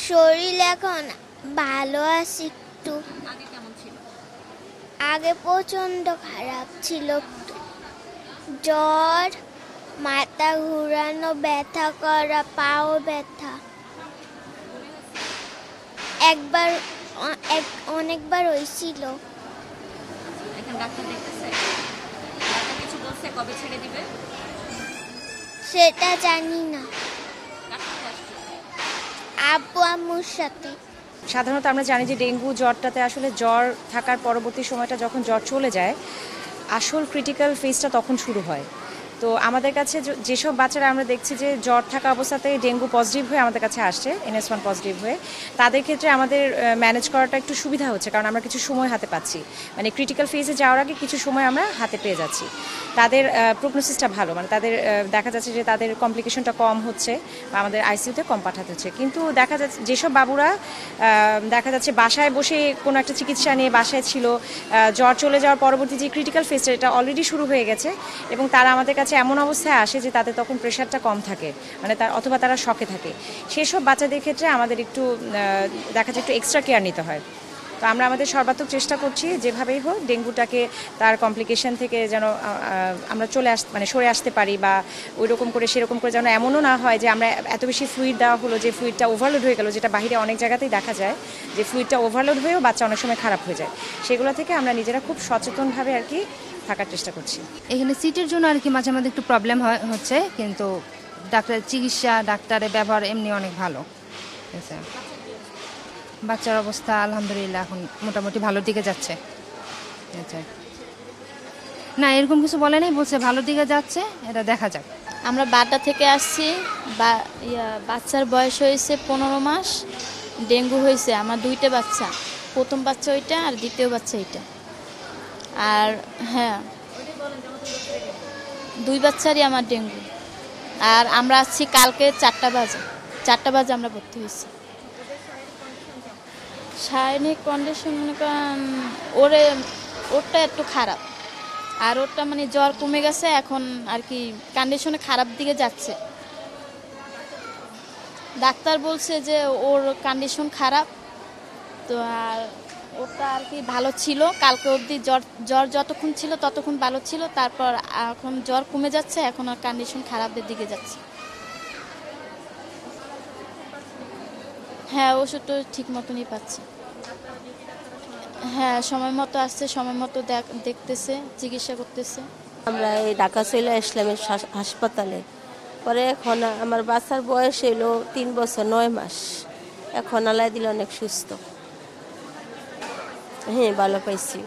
শরীর এখন ভালো আছে একটু। আগে কেমন ছিল? আগে প্রচন্ড খারাপ ছিল, জ্বর, মাথা ঘুরানো, ব্যথা করা, পাও ব্যথা। একবার অনেকবার হয়েছিল। এখন ডাক্তার দেখতেছে? ডাক্তার কিছু বলছে কবে ছেড়ে দিবে? সেটা জানি না, কার সাথে আসছে? আব্বু আম্মুর সাথে। সাধারণত আমরা জানি যে ডেঙ্গু জ্বরটাতে আসলে জ্বর থাকার পরবর্তী সময়টা যখন জ্বর চলে যায়, আসল ক্রিটিক্যাল ফেজটা তখন শুরু হয়। তো আমাদের কাছে যেসব বাচ্চারা আমরা দেখছি যে জ্বর থাকা অবস্থাতে ডেঙ্গু পজিটিভ হয়ে আমাদের কাছে আসছে, NS1 পজিটিভ হয়ে, তাদের ক্ষেত্রে আমাদের ম্যানেজ করাটা একটু সুবিধা হচ্ছে, কারণ আমরা কিছু সময় হাতে পাচ্ছি। মানে ক্রিটিক্যাল ফেজে যাওয়ার আগে কিছু সময় আমরা হাতে পেয়ে যাচ্ছি। তাদের প্রগনোসিসটা ভালো, মানে তাদের দেখা যাচ্ছে যে তাদের কমপ্লিকেশনটা কম হচ্ছে বা আমাদের আইসিইউতে কম পাঠাতে হচ্ছে। কিন্তু দেখা যাচ্ছে যেসব বাবুরা দেখা যাচ্ছে বাসায় বসে কোনো একটা চিকিৎসা নিয়ে বাসায় ছিল, জ্বর চলে যাওয়ার পরবর্তী যে ক্রিটিক্যাল ফেজটা এটা অলরেডি শুরু হয়ে গেছে, এবং তারা আমাদের কাছে এমন অবস্থায় আসে যে তাদের তখন প্রেশারটা কম থাকে, মানে অথবা তারা শকে থাকে। সেসব বাচ্চাদের ক্ষেত্রে আমাদের একটু দেখা যায় একটু এক্সট্রা কেয়ার নিতে হয়। তো আমরা আমাদের সর্বাত্মক চেষ্টা করছি যেভাবেই হোক ডেঙ্গুটাকে তার কমপ্লিকেশন থেকে যেন আমরা মানে সরে আসতে পারি, বা ওই রকম করে সেরকম করে যেন এমনও না হয় যে আমরা এত বেশি ফ্লুইড দেওয়া হলো যে ফ্লুইডটা ওভারলোড হয়ে গেল, যেটা বাইরে অনেক জায়গাতেই দেখা যায় যে ফ্লুইডটা ওভারলোড হয়েও বাচ্চা অনেক সময় খারাপ হয়ে যায়। সেগুলো থেকে আমরা নিজেরা খুব সচেতনভাবে আর কি থাকার চেষ্টা করছি। এখানে সিটের জন্য আর কি মাঝে মাঝে একটু প্রবলেম হচ্ছে, কিন্তু চিকিৎসা ডাক্তারের ব্যবহার এমনি অনেক ভালো। ঠিক আছে, বাচ্চার অবস্থা আলহামদুলিল্লাহ এখন মোটামুটি ভালোর দিকে যাচ্ছে। না এরকম কিছু বলে নাই, বলছে ভালোর দিকে যাচ্ছে, এটা দেখা যাক। আমরা বাড্ডা থেকে আসছি, বাচ্চার বয়স হয়েছে 15 মাস। ডেঙ্গু হয়েছে আমার 2টা বাচ্চা, প্রথম বাচ্চা ওইটা আর দ্বিতীয় বাচ্চা এইটা। আর হ্যাঁ, 2 বাচ্চারই আমার ডেঙ্গু। আর আমরা আসছি কালকে 4টা বাজে আমরা ভর্তি হয়েছি। শারীরিক কন্ডিশন মনে করেন ওরটা একটু খারাপ, আর ওরটা মানে জ্বর কমে গেছে, এখন আর কি কন্ডিশনে খারাপ দিকে যাচ্ছে। ডাক্তার বলছে যে ওর কন্ডিশন খারাপ, তো আর ওরটা আর কি ভালো ছিল। কালকে অবধি জ্বর যতক্ষণ ছিল ততক্ষণ ভালো ছিল, তারপর এখন জ্বর কমে যাচ্ছে, এখন আর কন্ডিশন খারাপের দিকে যাচ্ছে। হ্যাঁ, ওষুধটা ঠিক মতনই পাচ্ছে। হ্যাঁ, সময় মতো আসছে, সময় মতো দেখতেছে, চিকিৎসা করতেছে। আমরা এই ঢাকা চলে আসলাম হাসপাতালে। পরে এখন আমার বাচ্চার বয়স হলো 3 বছর 9 মাস। এখন আল্লাহ দিলে অনেক সুস্থ। হ্যাঁ, ভালো পাইছি।